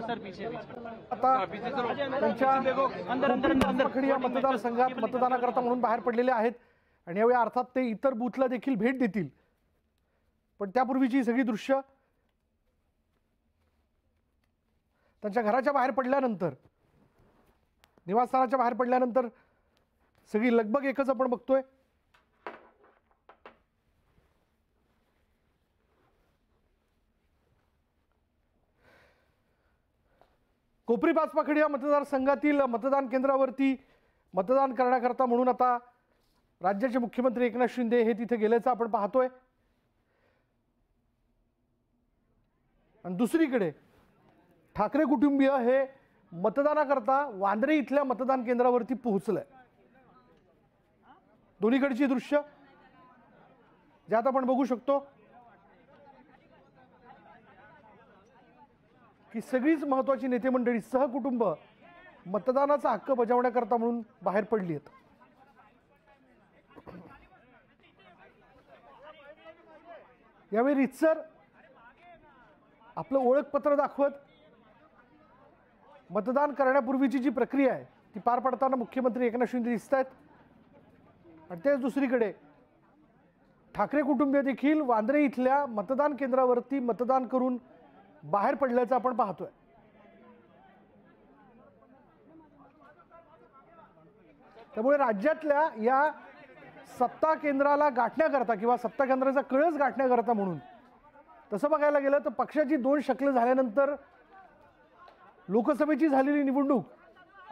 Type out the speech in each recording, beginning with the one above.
आता त्यांच्या मतदारसंघात मतदानाकरता म्हणून बाहेर पडलेले आहेत आणि यावेळी अर्थात ते इतर बूथला देखील भेट देतील। पण त्यापूर्वीची सगळी दृश्य त्यांच्या घराच्या बाहेर पडल्यानंतर, निवासस्थानाच्या बाहेर पडल्यानंतर सगळी लगबग एकच आपण बघतोय। कोपरी पाचपाखडी या मतदारसंघातील मतदान केंद्रावरती मतदान करण्याकरता म्हणून आता राज्याचे मुख्यमंत्री एकनाथ शिंदे हे तिथे गेल्याचं आपण पाहतोय। आणि दुसरीकडे ठाकरे कुटुंबीय हे मतदानाकरता वांद्रे इथल्या मतदान केंद्रावरती पोहोचलंय। दोन्हीकडची दृश्य ज्यात आपण बघू शकतो की सगळीच महत्त्वाची नेते मंडळी सहकुटुंब मतदानाचा हक्क बजावण्याकरता म्हणून बाहेर पडली आहेत। यावेळी रितसर आपलं ओळखपत्र दाखवत मतदान करण्यापूर्वीची जी प्रक्रिया आहे ती पार पडताना मुख्यमंत्री एकनाथ शिंदे दिसत आहेत। आणि तेच दुसरीकडे ठाकरे कुटुंबीय देखील वांद्रे इथल्या मतदान केंद्रावरती मतदान करून बाहेर पडल्याचं आपण पाहतोय। त्यामुळे राज्यातल्या या सत्ता केंद्राला गाठण्याकरता किंवा सत्ता केंद्राचा कळस गाठण्याकरता म्हणून तसं बघायला गेलं तर पक्षाची दोन शक्ल झाल्यानंतर लोकसभेची झालेली निवडणूक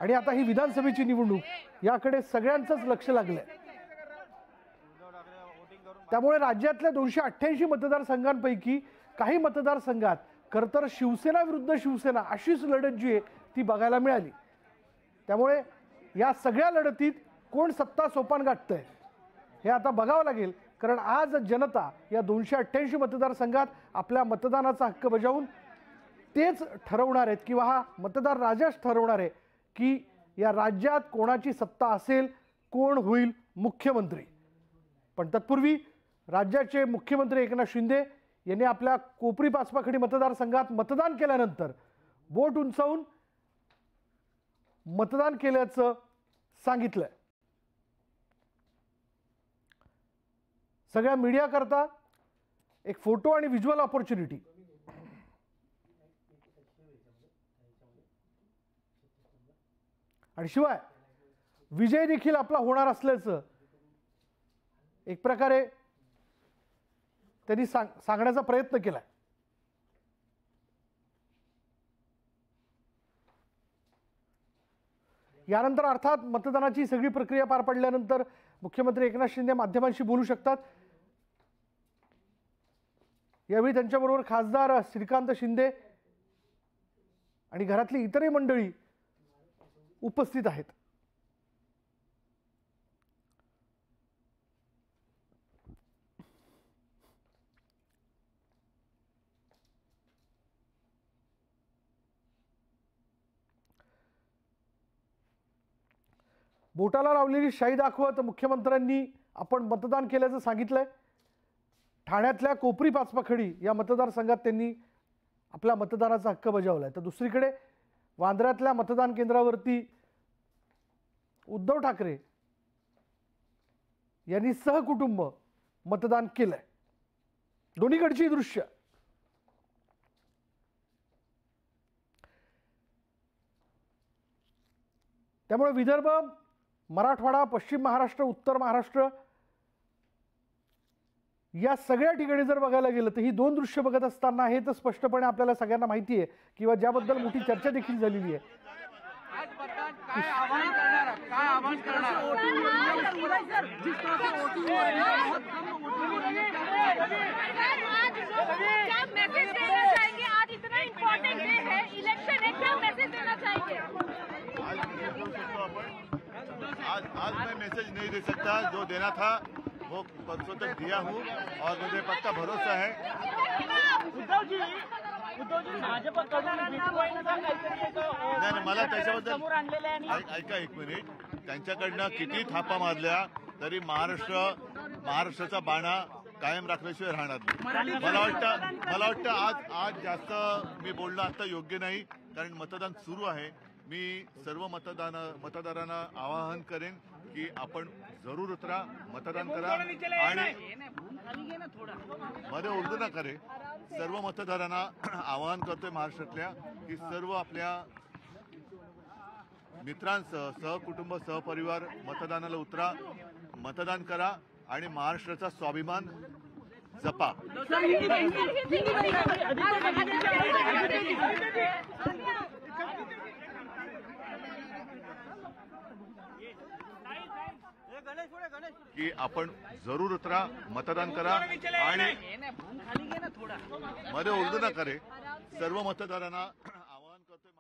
आणि आता ही विधानसभेची निवडणूक याकडे सगळ्यांचंच लक्ष लागलंय। त्यामुळे राज्यातल्या 288 मतदारसंघांपैकी काही मतदारसंघात खरं तर शिवसेना विरुद्ध शिवसेना अशीच लढत जी आहे ती बघायला मिळाली। त्यामुळे या सगळ्या लढतीत कोण सत्ता सोपान गाठतंय हे आता बघावं लागेल, कारण आज जनता या 288 मतदारसंघात आपल्या मतदानाचा हक्क बजावून तेच ठरवणार आहेत किंवा हा मतदार राजाच ठरवणार आहे की या राज्यात कोणाची सत्ता असेल, कोण होईल मुख्यमंत्री। पण तत्पूर्वी राज्याचे मुख्यमंत्री एकनाथ शिंदे यांनी आपल्या कोपरी पाचपाखडी मतदारसंघात मतदान केल्यानंतर बोट उंचावून मतदान केल्याचं सांगितलंय। सगळ्या मीडिया करता एक फोटो आणि व्हिज्युअल ऑपॉर्च्युनिटी। आणि शिवाय विजय देखील आपला होणार असल्याचं एक प्रकारे त्यांनी सांगण्याचा प्रयत्न केलाय। यानंतर अर्थात मतदानाची सगळी प्रक्रिया पार पडल्यानंतर मुख्यमंत्री एकनाथ शिंदे माध्यमांशी बोलू शकतात। यावेळी त्यांच्याबरोबर खासदार श्रीकांत शिंदे आणि घरातली इतरही मंडळी उपस्थित आहेत। बोटाला लावलेली शाई दाखवत मुख्यमंत्र्यांनी आपण मतदान केल्याचं सांगितलंय। ठाण्यातल्या कोपरी पाचपाखडी या मतदारसंघात त्यांनी आपल्या मतदानाचा हक्क बजावलाय। तर दुसरीकडे वांद्र्यातल्या मतदान केंद्रावरती उद्धव ठाकरे यांनी सहकुटुंब मतदान केलंय। दोन्हीकडची दृश्य त्यामुळे विदर्भ, मराठवाडा, पश्चिम महाराष्ट्र, उत्तर महाराष्ट्र या सगळ्या ठिकाणी जर बघायला गेलं तर ही दोन दृश्य बघत असताना हे तर स्पष्टपणे आपल्याला सगळ्यांना माहिती आहे किंवा ज्याबद्दल मोठी चर्चा देखील झालेली आहे। आज मैं मैसेज नहीं दे सकता, जो देना था वो परसों तक दिया हूँ और मुझे पक्का भरोसा है। उद्धव जी नाही मला त्याच्याबद्दल ऐका एक मिनिट, त्यांच्याकडनं किती थापा मारल्या तरी महाराष्ट्राचा बाणा कायम राखल्याशिवाय राहणार नाही। मला वाटतं आज जास्त मी बोलणं आता योग्य नाही। कारण मतदान सुरू आहे. मी सर्व मतदारांना आवाहन करेन की आपण जरूर उतरा, मतदान करा आणि मध्ये उर्दू न करे. सर्व मतदारांना आवाहन करतोय महाराष्ट्रातल्या की सर्व आपल्या मित्रांसह, सहकुटुंब, सहपरिवार मतदानाला उतरा, मतदान करा आणि महाराष्ट्राचा स्वाभिमान जपा. की आपण जरूर उतरा, मतदान करा आणि मध्ये उर्दू न करे. सर्व मतदारांना आवाहन करतोय.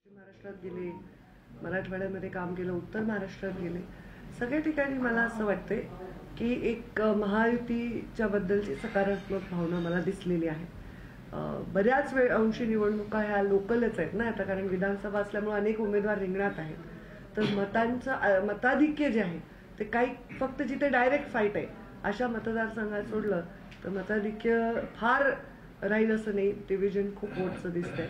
महाराष्ट्रात गेले, मराठवाड्यामध्ये काम केलं, उत्तर महाराष्ट्रात गेले, सगळ्या ठिकाणी मला असं वाटतंय की एक महायुतीच्या बद्दलची सकारात्मक भावना मला दिसलेली आहे. बऱ्याच वेळ अंशी निवडणुका ह्या लोकलच आहेत ना आता, कारण विधानसभा असल्यामुळे अनेक उमेदवार रिंगणात आहेत. तर मताधिक्य जे आहे ते काही फक्त जिथे डायरेक्ट फाईट आहे अशा मतदारसंघात सोडलं तर मताधिक्य फार राहील असं नाही. डिव्हिजन खूप मोठं दिसतंय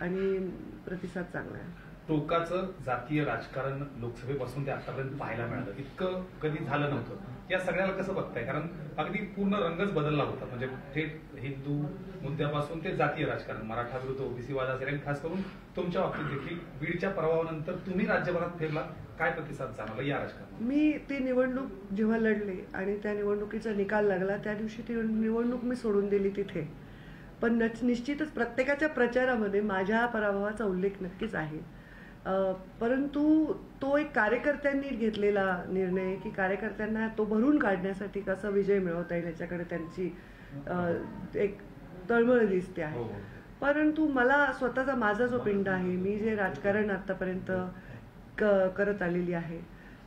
आणि प्रतिसाद चांगला आहे. टोकाचं जातीय राजकारण लोकसभेपासून ते आतापर्यंत पाहायला मिळालं, इतकं कधी झालं नव्हतं. या सगळ्याला कसं बघताय? कारण अगदी पूर्ण रंगच बदलला होता, म्हणजे थेट हिंदू मुद्द्यापासून ते जातीय राजकारण, मराठा विरुद्ध ओबीसी वाद असेल, आणि खास करून तुमच्या बाबतीत देखील बीडच्या प्रभावानंतर तुम्ही राज्यभरात फिरला, काय प्रतिसाद जाणवला या राजकारणात? मी ती निवडणूक जेव्हा लढले आणि त्या निवडणुकीचा निकाल लागला त्या दिवशी ती निवडणूक मी सोडून दिली तिथे. पण निश्चितच प्रत्येकाच्या प्रचारामध्ये माझ्या पराभवाचा उल्लेख नक्कीच आहे. परंतु तो एक कार्यकर्त्यांनी घेतलेला निर्णय की कार्यकर्त्यांना तो भरून काढण्यासाठी कसा विजय मिळवता येईल याच्याकडे त्यांची एक तळमळ दिसते आहे. परंतु मला स्वतःचा माझा जो पिंड आहे, मी जे राजकारण आतापर्यंत करत आलेली आहे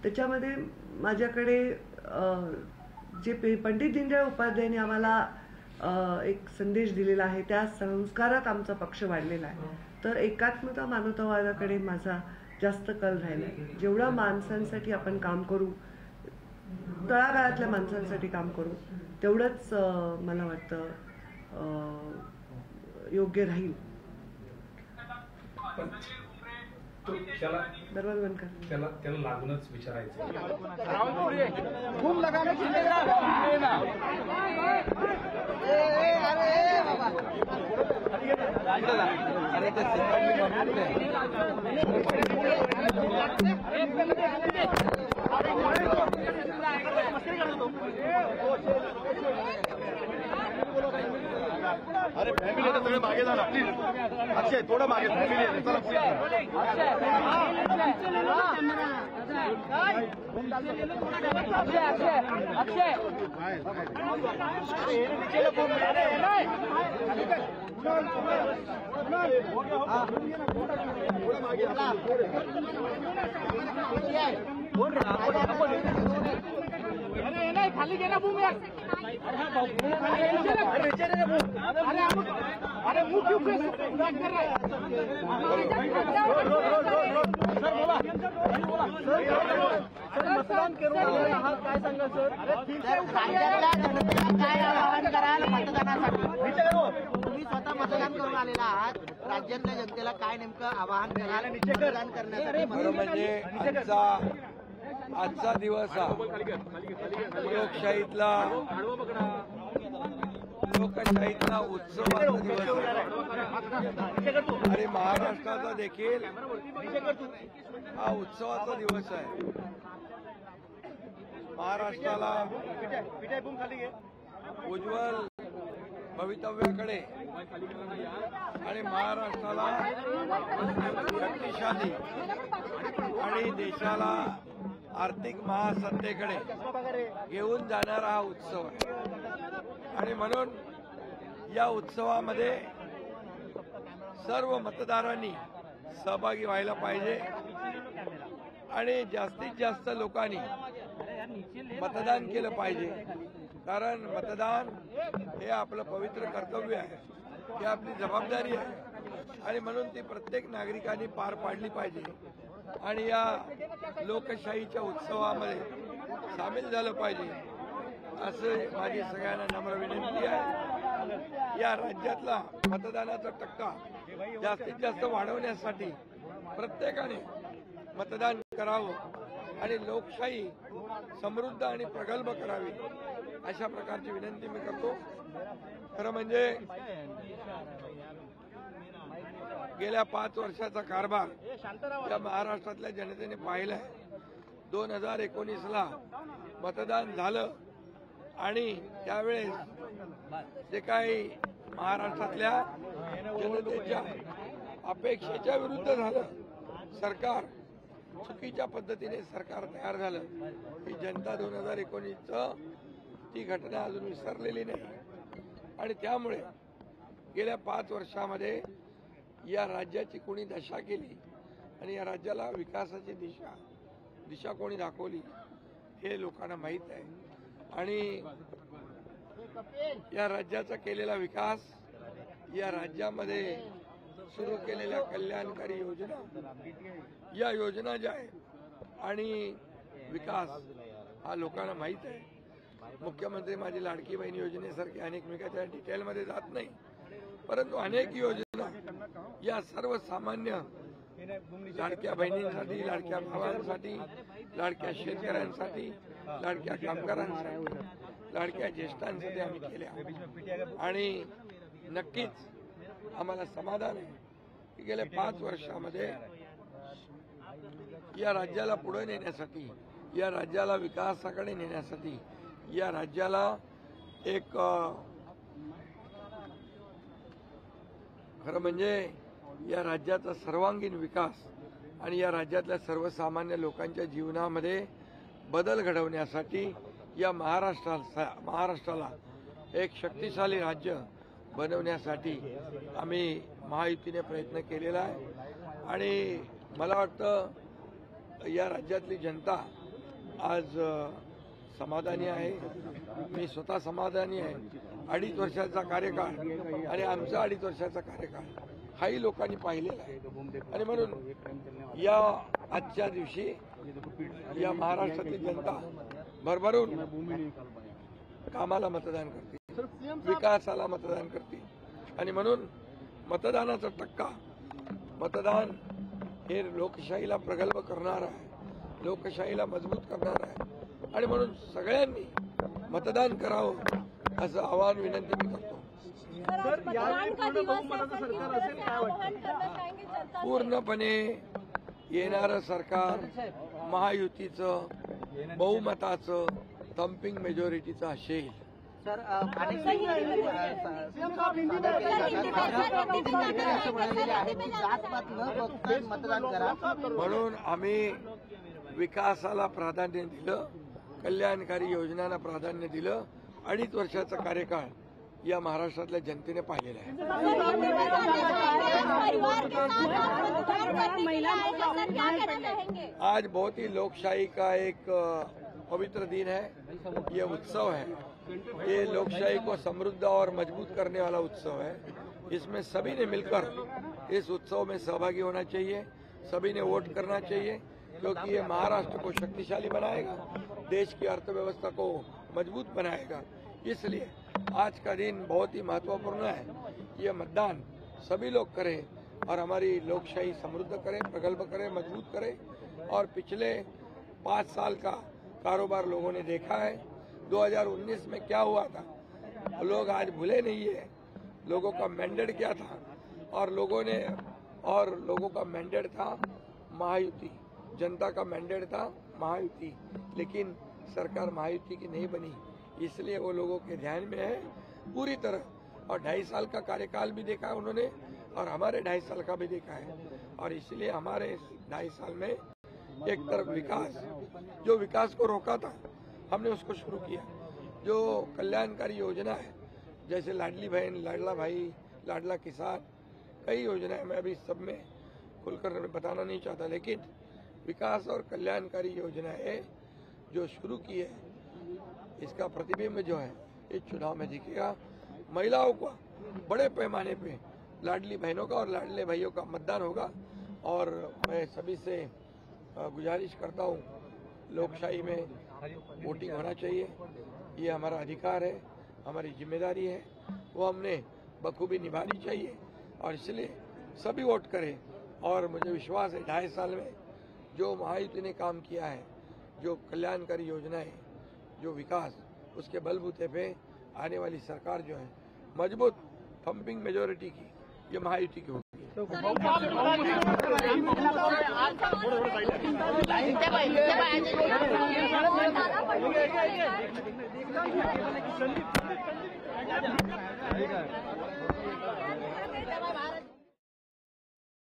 त्याच्यामध्ये माझ्याकडे जे पंडित दीनदयाळ उपाध्यायांनी आम्हाला एक संदेश दिलेला आहे त्या संस्कारात आमचा पक्ष वाढलेला आहे. तर एकात्मता मानवतावादाकडे माझा जास्त कल राहिला. जेवढा माणसांसाठी आपण काम करू, तळागाळातल्या माणसांसाठी काम करू, तेवढंच मला वाटतं योग्य राहील. दरवाजा बंद कर. त्याला लागूनच विचारायचं, अरे फॅमिली तर सगळे मागे जा ना प्लीज. अक्षय थोडं मागे, फॅमिली आहे. चला पुढे. खाली गेला बूम यार. अरे मुंह क्यों कर रहा है? मतदान करून काय सांगा सर? राज्यातल्या जनतेला काय आवाहन कराल मतदानासाठी? तुम्ही स्वतः मतदान करून आलेला आहात, राज्यातल्या जनतेला काय नेमकं आवाहन कराल मतदान करण्यासाठी? म्हणजे आजचा दिवस हा लोकशाहीतला उत्सवाचा दिवस आणि महाराष्ट्राचा देखील हा उत्सवाचा दिवस आहे. महाराष्ट्राला उज्ज्वल भवितव्याकडे आणि महाराष्ट्राला शक्तिशाली आणि देशाला आर्थिक महासत्तेकडे घेऊन जाणारा हा उत्सव आहे. आणि म्हणून या उत्सवामध्ये सर्व मतदारांनी सहभागी व्हायला पाहिजे आणि जास्तीत जास्त लोकांनी मतदान केलं पाहिजे. कारण मतदान हे आपलं पवित्र कर्तव्य आहे, ही आपली जबाबदारी आहे आणि म्हणून ती प्रत्येक नागरिकांनी पार पाडली पाहिजे आणि या लोकशाहीच्या उत्सवामध्ये सामील झालं पाहिजे असं माझी सगळ्यांना नम्र विनंती आहे. या राज्यातला मतदानाचा टक्का जास्तीत जास्त वाढवण्यासाठी प्रत्येकाने मतदान करावं आणि लोकशाही समृद्ध आणि प्रगल्भ करावी अशा प्रकारची विनंती मी करतो. खरं म्हणजे गेल्या 5 वर्षाचा कारभार या महाराष्ट्रातल्या जनतेने पाहिलाय. 2019ला मतदान झालं आणि त्यावेळेस जे काही महाराष्ट्रातल्या जनतेच्या अपेक्षेच्या विरुद्ध झालं, सरकार चुकीच्या पद्धतीने सरकार तयार झालं. ही जनता 2019चं ती घटना अजून विसरलेली नाही आणि त्यामुळे गेल्या 5 वर्षामध्ये या राज्याची कोणी दशा केली आणि या राज्याला विकासाची दिशा कोणी दाखवली हे लोकांना माहीत आहे. आणि या राज्याचा केलेला विकास, या राज्यामध्ये सुरू केलेल्या कल्याणकारी योजना, या योजना ज्या आहेत आणि विकास हा लोकांना माहीत आहे. मुख्यमंत्री माझी लाडकी बहीण योजनेसारखी अनेक मी काय त्या डिटेलमध्ये जात नाही, परंतु अनेक योजना या सर्वसामान्य लाडक्या बहिणींसाठी, लाडक्या भावांसाठी, लाडक्या शेतकऱ्यांसाठी, लाडक्या कामगारांसाठी, लाडक्या ज्येष्ठांसाठी आम्ही केल्या आणि नक्कीच आम्हाला समाधान आहे की गेल्या 5 वर्षामध्ये या राज्याला पुढे नेण्यासाठी, या राज्याला विकासाकडे नेण्यासाठी, या राज्याला एक खरं म्हणजे या राज्याचा सर्वांगीण विकास आणि या राज्यातल्या सर्वसामान्य लोकांच्या जीवनामध्ये बदल घडवण्यासाठी या महाराष्ट्राला एक शक्तिशाली राज्य बनवण्यासाठी आम्ही महायुतीने प्रयत्न केलेला आहे आणि मला वाटतं या राज्यातली जनता आज समाधानी आहे. मी स्वतः समाधानी आहे. 2.5 वर्षाचा कार्यकाळ आणि आमचा 2.5 वर्षाचा कार्यकाळ हाही लोकांनी पाहिलेला आहे आणि म्हणून या आजच्या दिवशी या महाराष्ट्रातली जनता भरभरून कामाला मतदान करते, विकासाला मतदान करते आणि म्हणून मतदानाचा टक्का, मतदान हे लोकशाहीला प्रगल्भ करणार आहे, लोकशाहीला मजबूत करणार आहे आणि म्हणून सगळ्यांनी मतदान करावं असं आवाहन विनंती मी करतो. पूर्णपणे येणारं सरकार महायुतीचं बहुमताचं थम्पिंग मेजॉरिटीचं असेल. सर अनेक असं म्हणालेले आहे की जातपात न बघता मतदान करा, म्हणून आम्ही विकासाला प्राधान्य दिलं, कल्याणकारी योजनांना प्राधान्य दिलं. 2.5 वर्षाचा कार्यकाळ या महाराष्ट्रातल्या जनतेने पाहिलेला आहे. आज बहुत ही लोकशाही का एक पवित्र दिन है, ये उत्सव है, ये लोकशाही को समृद्ध और मजबूत करने वाला उत्सव है. इसमें सभी ने मिलकर इस उत्सव में सहभागी होना चाहिए, सभी ने वोट करना चाहिए क्योंकि ये महाराष्ट्र को शक्तिशाली बनाएगा, देश की अर्थव्यवस्था को मजबूत बनाएगा. इसलिए आज का दिन बहुत ही महत्वपूर्ण है. ये मतदान सभी लोग करें और हमारी लोकशाही समृद्ध करें, प्रगल्भ करें, मजबूत करें. और पिछले 5 साल का कारोबार लोगों ने देखा है. 2019 में क्या हुआ था लोग आज भूले नहीं है. लोगों का मैंडेट क्या था और लोगों का मैंडेट था महायुति, जनता का मैंडेट था महायुति, लेकिन सरकार महायुति की नहीं बनी. इसलिए वो लोगों के ध्यान में है पूरी तरह. और 2.5 साल का कार्यकाल भी देखा है उन्होंने और हमारे 2.5 साल का भी देखा है. और इसलिए हमारे 2.5 साल में एक तरफ विकास, जो विकास को रोका था हमने उसको शुरू किया. जो कल्याणकारी योजना है जैसे लाडली बहन, लाडला भाई, लाडला किसान, कई योजनाएं मैं अभी सब में खुलकर बताना नहीं चाहता, लेकिन विकास और कल्याणकारी योजनाएं जो शुरू की है इसका प्रतिबिंब जो है इस चुनाव में दिखेगा. महिलाओं को बड़े पैमाने पे लाडली बहनों का और लाडले भाइयों का मतदान होगा. और मैं सभी से गुजारिश करता हूँ, लोकशाही में वोटिंग होना चाहिए, ये हमारा अधिकार है, हमारी जिम्मेदारी है, वो हमने बखूबी निभानी चाहिए और इसलिए सभी वोट करें। और मुझे विश्वास है 2.5 साल में जो महायुति ने काम किया है, जो कल्याणकारी योजनाएं, जो विकास, उसके बलबूते पे आने वाली सरकार जो है मजबूत थम्पिंग मेजोरिटी की ये महायुति की होगी।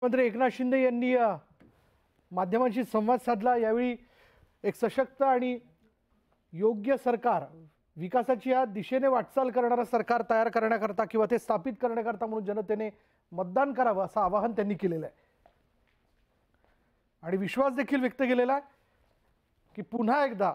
मंत्री एकनाथ शिंदे यांनी माध्यमांशी संवाद साधला। यावेळी एक सशक्त आणि योग्य सरकार, विकासाची या दिशेने वाटचाल करणारं सरकार तयार करण्याकरता किंवा ते स्थापित करण्याकरता म्हणून जनतेने मतदान करावं असं आवाहन त्यांनी केलेलं आहे आणि विश्वास देखील व्यक्त केलेला आहे की पुन्हा एकदा